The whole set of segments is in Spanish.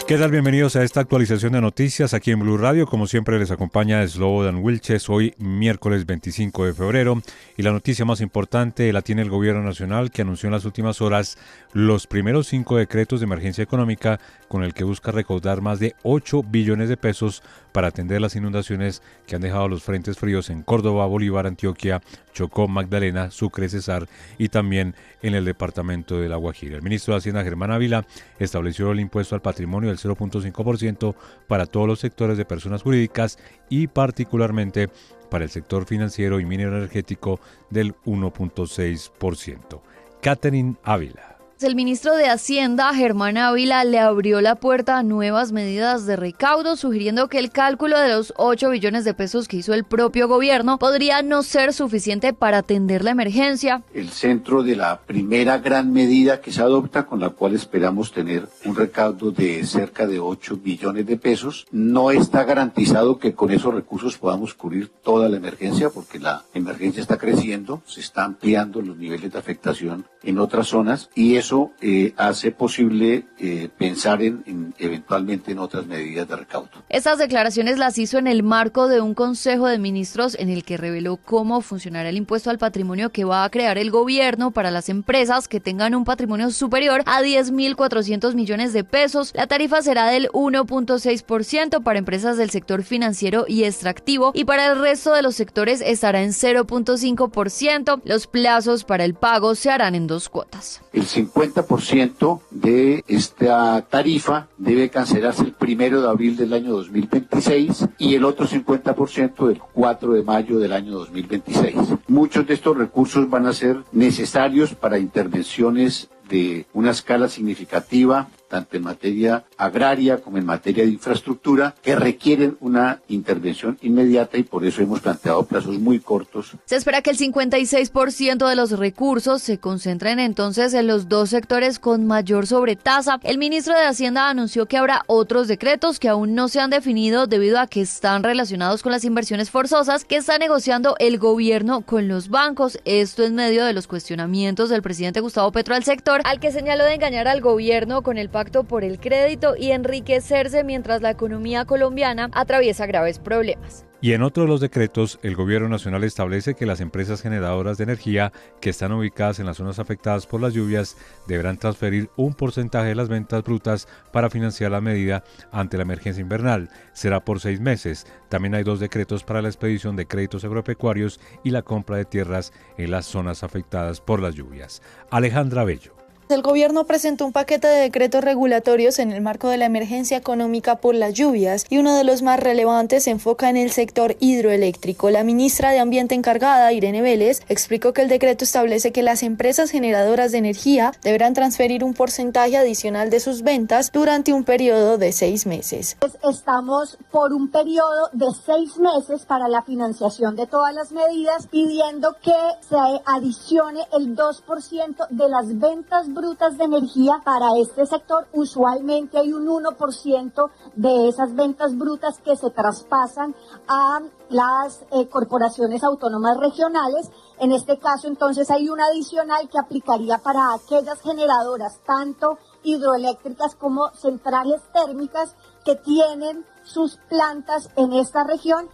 ¿Qué tal? Bienvenidos a esta actualización de noticias aquí en Blue Radio. Como siempre les acompaña Slobodan Wilches, hoy miércoles 25 de febrero. Y la noticia más importante la tiene el Gobierno Nacional, que anunció en las últimas horas los primeros 5 decretos de emergencia económica con el que busca recaudar más de 8 billones de pesos para atender las inundaciones que han dejado los frentes fríos en Córdoba, Bolívar, Antioquia, Chocó, Magdalena, Sucre, Cesar y también en el departamento de La Guajira. El ministro de Hacienda, Germán Ávila, estableció el impuesto al patrimonio del 0.5% para todos los sectores de personas jurídicas y particularmente para el sector financiero y minero energético del 1.6%. Catherine Ávila. El ministro de Hacienda, Germán Ávila, le abrió la puerta a nuevas medidas de recaudo, sugiriendo que el cálculo de los 8 billones de pesos que hizo el propio gobierno podría no ser suficiente para atender la emergencia. El centro de la primera gran medida que se adopta, con la cual esperamos tener un recaudo de cerca de 8 billones de pesos, no está garantizado que con esos recursos podamos cubrir toda la emergencia, porque la emergencia está creciendo, se está ampliando los niveles de afectación en otras zonas y eso hace posible pensar eventualmente en otras medidas de recaudo. Estas declaraciones las hizo en el marco de un consejo de ministros en el que reveló cómo funcionará el impuesto al patrimonio que va a crear el gobierno para las empresas que tengan un patrimonio superior a 10.400 millones de pesos. La tarifa será del 1.6% para empresas del sector financiero y extractivo y para el resto de los sectores estará en 0.5%. Los plazos para el pago se harán en 2 cuotas. El 50% de esta tarifa debe cancelarse el 1 de abril del año 2026 y el otro 50% del 4 de mayo del año 2026. Muchos de estos recursos van a ser necesarios para intervenciones de una escala significativa, tanto en materia agraria como en materia de infraestructura, que requieren una intervención inmediata y por eso hemos planteado plazos muy cortos. Se espera que el 56% de los recursos se concentren entonces en los 2 sectores con mayor sobretasa. El ministro de Hacienda anunció que habrá otros decretos que aún no se han definido debido a que están relacionados con las inversiones forzosas que está negociando el gobierno con los bancos. Esto en medio de los cuestionamientos del presidente Gustavo Petro al sector, al que señaló de engañar al gobierno con el pacto por el crédito y enriquecerse mientras la economía colombiana atraviesa graves problemas. Y en otro de los decretos, el Gobierno Nacional establece que las empresas generadoras de energía que están ubicadas en las zonas afectadas por las lluvias deberán transferir un porcentaje de las ventas brutas para financiar la medida ante la emergencia invernal. Será por 6 meses. También hay 2 decretos para la expedición de créditos agropecuarios y la compra de tierras en las zonas afectadas por las lluvias. Alejandra Bello. El gobierno presentó un paquete de decretos regulatorios en el marco de la emergencia económica por las lluvias y uno de los más relevantes se enfoca en el sector hidroeléctrico. La ministra de Ambiente encargada, Irene Vélez, explicó que el decreto establece que las empresas generadoras de energía deberán transferir un porcentaje adicional de sus ventas durante un periodo de 6 meses. Estamos por un periodo de 6 meses para la financiación de todas las medidas, pidiendo que se adicione el 2% de las ventas brutas de energía para este sector. Usualmente hay un 1% de esas ventas brutas que se traspasan a las corporaciones autónomas regionales. En este caso, entonces, hay un adicional que aplicaría para aquellas generadoras, tanto hidroeléctricas como centrales térmicas, que tienen sus plantas en esta región.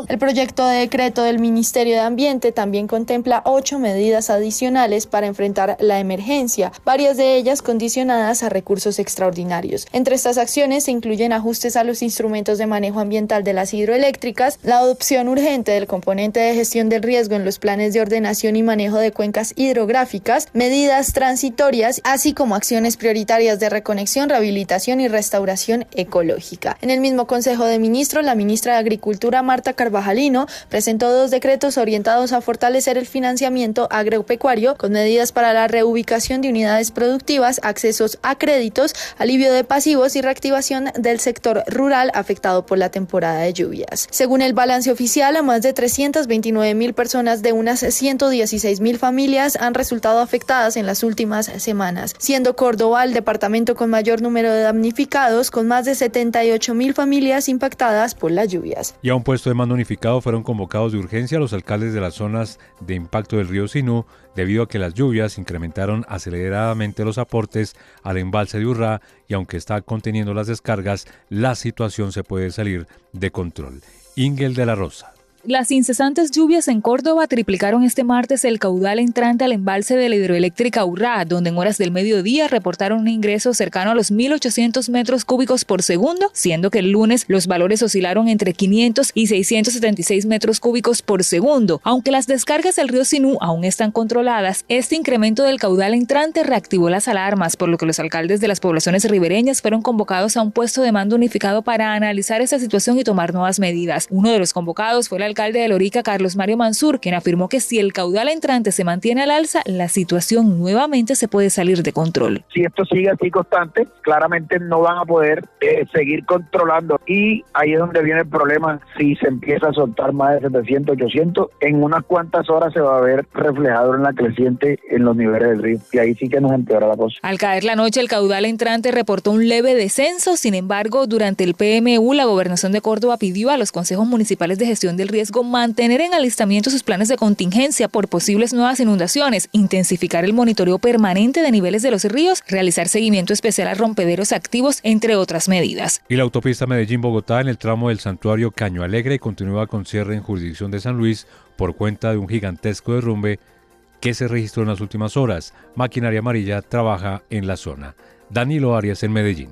El proyecto de decreto del Ministerio de Ambiente también contempla 8 medidas adicionales para enfrentar la emergencia, varias de ellas condicionadas a recursos extraordinarios. Entre estas acciones se incluyen ajustes a los instrumentos de manejo ambiental de las hidroeléctricas, la adopción urgente del componente de gestión del riesgo en los planes de ordenación y manejo de cuencas hidrográficas, medidas transitorias, así como acciones prioritarias de reconexión, rehabilitación y restauración ecológica. En el mismo Consejo de Ministros, la ministra de Agricultura, Marta Carvajalino, presentó 2 decretos orientados a fortalecer el financiamiento agropecuario con medidas para la reubicación de unidades productivas, accesos a créditos, alivio de pasivos y reactivación del sector rural afectado por la temporada de lluvias. Según el balance oficial, a más de 329.000 personas de unas 116.000 familias han resultado afectadas en las últimas semanas, siendo Córdoba el departamento con mayor número de damnificados, con más de 78.000 familias impactadas por las lluvias. Y a un puesto puesto de mando unificado fueron convocados de urgencia los alcaldes de las zonas de impacto del río Sinú debido a que las lluvias incrementaron aceleradamente los aportes al embalse de Urrá y aunque está conteniendo las descargas, la situación se puede salir de control. Ingel de la Rosa. Las incesantes lluvias en Córdoba triplicaron este martes el caudal entrante al embalse de la hidroeléctrica Urrá, donde en horas del mediodía reportaron un ingreso cercano a los 1.800 metros cúbicos por segundo, siendo que el lunes los valores oscilaron entre 500 y 676 metros cúbicos por segundo. Aunque las descargas del río Sinú aún están controladas, este incremento del caudal entrante reactivó las alarmas, por lo que los alcaldes de las poblaciones ribereñas fueron convocados a un puesto de mando unificado para analizar esta situación y tomar nuevas medidas. Uno de los convocados fue el alcalde de Lorica, Carlos Mario Mansur, quien afirmó que si el caudal entrante se mantiene al alza, la situación nuevamente se puede salir de control. Si esto sigue así constante, claramente no van a poder seguir controlando y ahí es donde viene el problema. Si se empieza a soltar más de 700, 800, en unas cuantas horas se va a ver reflejado en la creciente en los niveles del río y ahí sí que nos empeora la cosa. Al caer la noche, el caudal entrante reportó un leve descenso. Sin embargo, durante el PMU, la Gobernación de Córdoba pidió a los consejos municipales de gestión del riesgo mantener en alistamiento sus planes de contingencia por posibles nuevas inundaciones, intensificar el monitoreo permanente de niveles de los ríos, realizar seguimiento especial a rompederos activos, entre otras medidas. Y la autopista Medellín-Bogotá en el tramo del santuario Caño Alegre continúa con cierre en jurisdicción de San Luis por cuenta de un gigantesco derrumbe que se registró en las últimas horas. Maquinaria Amarilla trabaja en la zona. Danilo Arias en Medellín.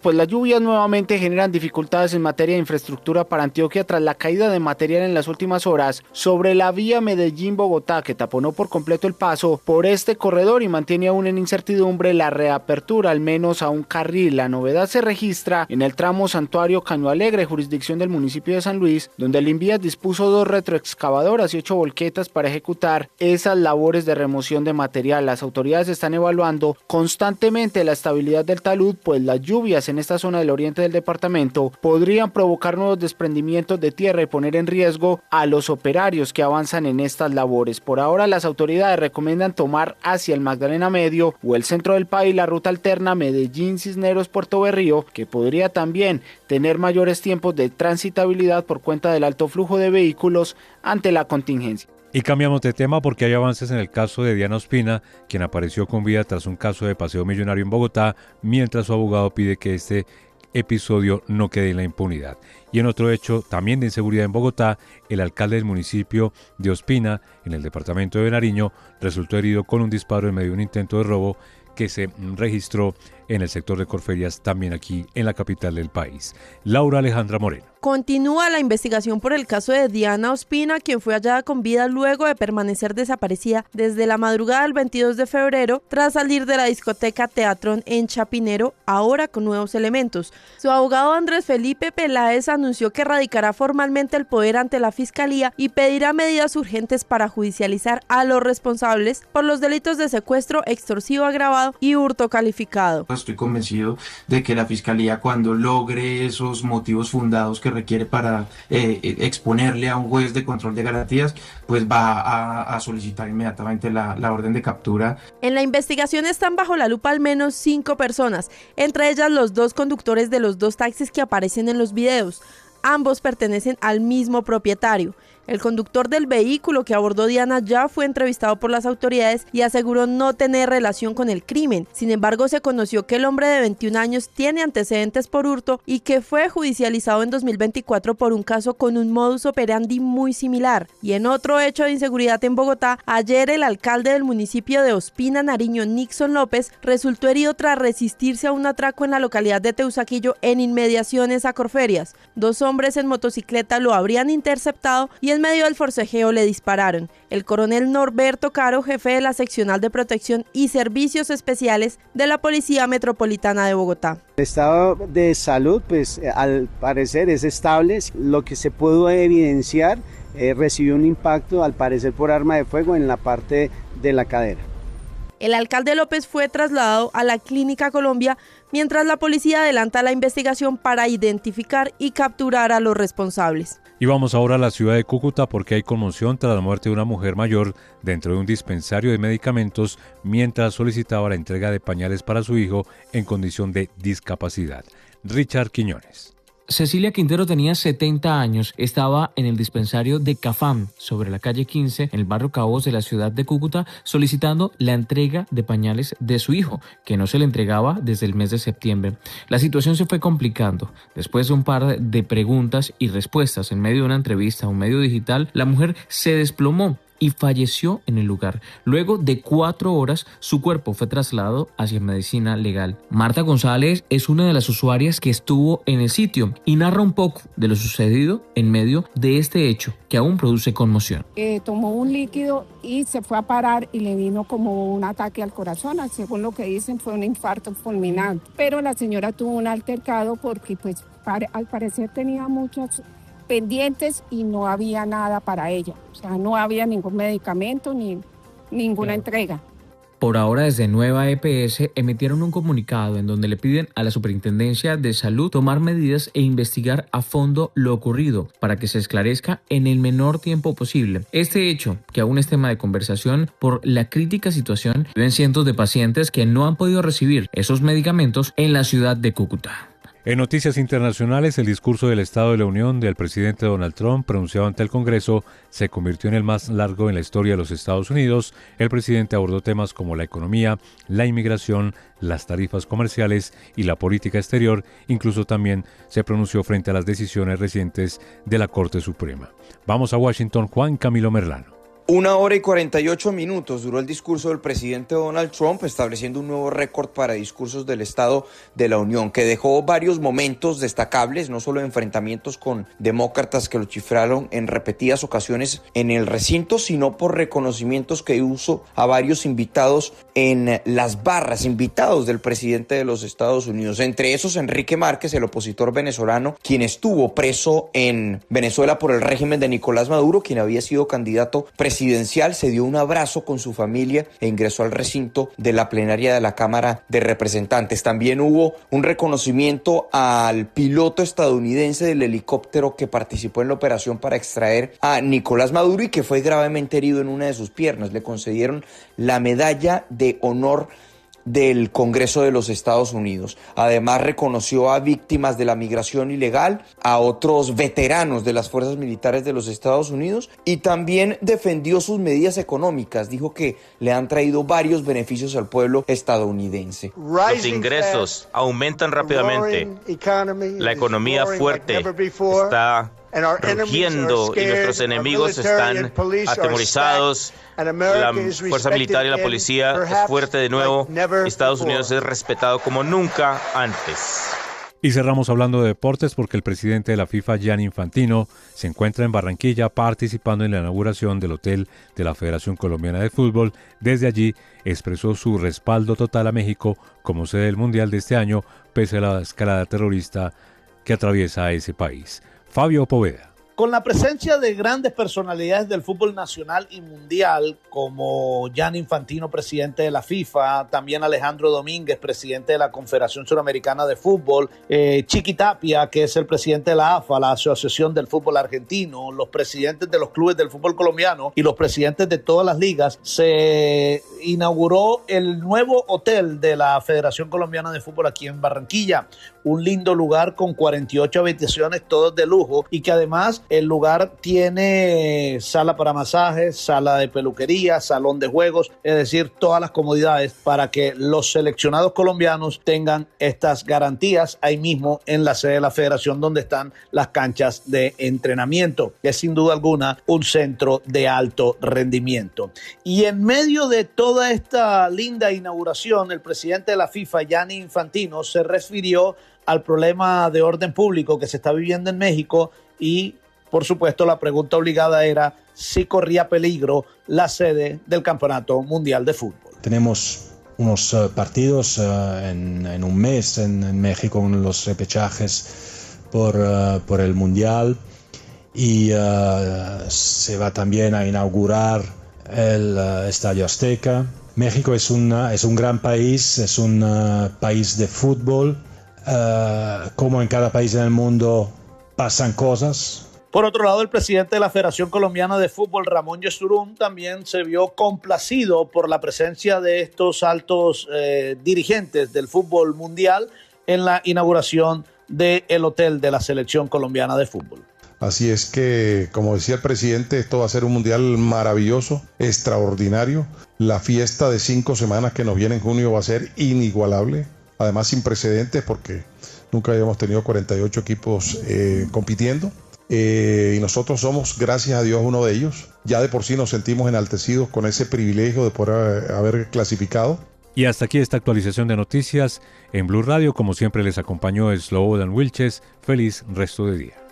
Pues las lluvias nuevamente generan dificultades en materia de infraestructura para Antioquia tras la caída de material en las últimas horas sobre la vía Medellín-Bogotá, que taponó por completo el paso por este corredor y mantiene aún en incertidumbre la reapertura al menos a un carril. La novedad se registra en el tramo Santuario Caño Alegre, jurisdicción del municipio de San Luis, donde el INVIAS dispuso 2 retroexcavadoras y 8 volquetas para ejecutar esas labores de remoción de material. Las autoridades están evaluando constantemente la estabilidad del talud, pues las lluvias en esta zona del oriente del departamento podrían provocar nuevos desprendimientos de tierra y poner en riesgo a los operarios que avanzan en estas labores. Por ahora las autoridades recomiendan tomar hacia el Magdalena Medio o el centro del país la ruta alterna Medellín-Cisneros-Puerto Berrío, que podría también tener mayores tiempos de transitabilidad por cuenta del alto flujo de vehículos ante la contingencia. Y cambiamos de tema porque hay avances en el caso de Diana Ospina, quien apareció con vida tras un caso de paseo millonario en Bogotá, mientras su abogado pide que este episodio no quede en la impunidad. Y en otro hecho, también de inseguridad en Bogotá, el alcalde del municipio de Ospina, en el departamento de Nariño, resultó herido con un disparo en medio de un intento de robo que se registró en el sector de Corferias, también aquí en la capital del país. Laura Alejandra Moreno. Continúa la investigación por el caso de Diana Ospina, quien fue hallada con vida luego de permanecer desaparecida desde la madrugada del 22 de febrero tras salir de la discoteca Teatrón en Chapinero, ahora con nuevos elementos. Su abogado Andrés Felipe Peláez anunció que radicará formalmente el poder ante la Fiscalía y pedirá medidas urgentes para judicializar a los responsables por los delitos de secuestro, extorsivo agravado y hurto calificado. Estoy convencido de que la Fiscalía, cuando logre esos motivos fundados que requiere para exponerle a un juez de control de garantías, pues va a solicitar inmediatamente la orden de captura. En la investigación están bajo la lupa al menos 5 personas, entre ellas los 2 conductores de los 2 taxis que aparecen en los videos. Ambos pertenecen al mismo propietario. El conductor del vehículo que abordó Diana ya fue entrevistado por las autoridades y aseguró no tener relación con el crimen. Sin embargo, se conoció que el hombre de 21 años tiene antecedentes por hurto y que fue judicializado en 2024 por un caso con un modus operandi muy similar. Y en otro hecho de inseguridad en Bogotá, ayer el alcalde del municipio de Ospina, Nariño, Nixon López, resultó herido tras resistirse a un atraco en la localidad de Teusaquillo en inmediaciones a Corferias. 2 hombres en motocicleta lo habrían interceptado y en medio del forcejeo le dispararon. El coronel Norberto Caro, jefe de la seccional de protección y servicios especiales de la Policía Metropolitana de Bogotá. El estado de salud, pues al parecer es estable. Lo que se pudo evidenciar, recibió un impacto al parecer por arma de fuego en la parte de la cadera. El alcalde López fue trasladado a la Clínica Colombia, mientras la policía adelanta la investigación para identificar y capturar a los responsables. Y vamos ahora a la ciudad de Cúcuta porque hay conmoción tras la muerte de una mujer mayor dentro de un dispensario de medicamentos mientras solicitaba la entrega de pañales para su hijo en condición de discapacidad. Richard Quiñones. Cecilia Quintero tenía 70 años, estaba en el dispensario de Cafam, sobre la calle 15, en el barrio Caos de la ciudad de Cúcuta, solicitando la entrega de pañales de su hijo, que no se le entregaba desde el mes de septiembre. La situación se fue complicando. Después de un par de preguntas y respuestas en medio de una entrevista a un medio digital, la mujer se desplomó y falleció en el lugar. Luego de 4 horas, su cuerpo fue trasladado hacia medicina legal. Marta González es una de las usuarias que estuvo en el sitio y narra un poco de lo sucedido en medio de este hecho que aún produce conmoción. Tomó un líquido y se fue a parar y le vino como un ataque al corazón. Según lo que dicen, fue un infarto fulminante. Pero la señora tuvo un altercado porque pues al parecer tenía muchos pendientes y no había nada para ella. O sea, no había ningún medicamento ni ninguna entrega. Por ahora, desde Nueva EPS emitieron un comunicado en donde le piden a la Superintendencia de Salud tomar medidas e investigar a fondo lo ocurrido para que se esclarezca en el menor tiempo posible. Este hecho, que aún es tema de conversación por la crítica situación, viven cientos de pacientes que no han podido recibir esos medicamentos en la ciudad de Cúcuta. En noticias internacionales, el discurso del Estado de la Unión del presidente Donald Trump, pronunciado ante el Congreso, se convirtió en el más largo en la historia de los Estados Unidos. El presidente abordó temas como la economía, la inmigración, las tarifas comerciales y la política exterior. Incluso también se pronunció frente a las decisiones recientes de la Corte Suprema. Vamos a Washington, Juan Camilo Merlano. 1 hora y 48 minutos duró el discurso del presidente Donald Trump, estableciendo un nuevo récord para discursos del Estado de la Unión, que dejó varios momentos destacables, no solo enfrentamientos con demócratas que lo chifraron en repetidas ocasiones en el recinto, sino por reconocimientos que hizo a varios invitados en las barras, invitados del presidente de los Estados Unidos. Entre esos, Enrique Márquez, el opositor venezolano, quien estuvo preso en Venezuela por el régimen de Nicolás Maduro, quien había sido candidato presidencial, se dio un abrazo con su familia e ingresó al recinto de la plenaria de la Cámara de Representantes. También hubo un reconocimiento al piloto estadounidense del helicóptero que participó en la operación para extraer a Nicolás Maduro y que fue gravemente herido en una de sus piernas. Le concedieron la medalla de honor del Congreso de los Estados Unidos. Además, reconoció a víctimas de la migración ilegal, a otros veteranos de las fuerzas militares de los Estados Unidos y también defendió sus medidas económicas. Dijo que le han traído varios beneficios al pueblo estadounidense. Los ingresos aumentan rápidamente, la economía fuerte está rugiendo y nuestros enemigos están atemorizados. La fuerza militar y la policía es fuerte de nuevo. Estados Unidos es respetado como nunca antes. Y cerramos hablando de deportes porque el presidente de la FIFA, Gianni Infantino, se encuentra en Barranquilla participando en la inauguración del hotel de la Federación Colombiana de Fútbol. Desde allí expresó su respaldo total a México como sede del Mundial de este año, pese a la escalada terrorista que atraviesa ese país. Fabio Poveda. Con la presencia de grandes personalidades del fútbol nacional y mundial, como Gianni Infantino, presidente de la FIFA, también Alejandro Domínguez, presidente de la Confederación Suramericana de Fútbol, Chiqui Tapia, que es el presidente de la AFA, la Asociación del Fútbol Argentino, los presidentes de los clubes del fútbol colombiano y los presidentes de todas las ligas, se inauguró el nuevo hotel de la Federación Colombiana de Fútbol aquí en Barranquilla. Un lindo lugar con 48 habitaciones, todos de lujo, y que además el lugar tiene sala para masajes, sala de peluquería, salón de juegos, es decir, todas las comodidades para que los seleccionados colombianos tengan estas garantías ahí mismo en la sede de la federación, donde están las canchas de entrenamiento. Es sin duda alguna un centro de alto rendimiento. Y en medio de toda esta linda inauguración, el presidente de la FIFA, Gianni Infantino, se refirió al problema de orden público que se está viviendo en México y, por supuesto, la pregunta obligada era si corría peligro la sede del Campeonato Mundial de Fútbol. Tenemos unos partidos en un mes en México, con los repechajes por el Mundial, y se va también a inaugurar el Estadio Azteca. México es un gran país, es un país de fútbol. Como en cada país del mundo pasan cosas. Por otro lado, el presidente de la Federación Colombiana de Fútbol, Ramón Yesurún, también se vio complacido por la presencia de estos altos dirigentes del fútbol mundial en la inauguración del hotel de la selección colombiana de fútbol. Así es que, como decía el presidente, esto va a ser un mundial maravilloso, extraordinario. La fiesta de 5 semanas que nos viene en junio va a ser inigualable, además sin precedentes porque nunca habíamos tenido 48 equipos compitiendo. Y nosotros somos, gracias a Dios, uno de ellos. Ya de por sí nos sentimos enaltecidos con ese privilegio de poder haber clasificado. Y hasta aquí esta actualización de noticias en Blue Radio. Como siempre les acompañó Slobodan Wilches. Feliz resto de día.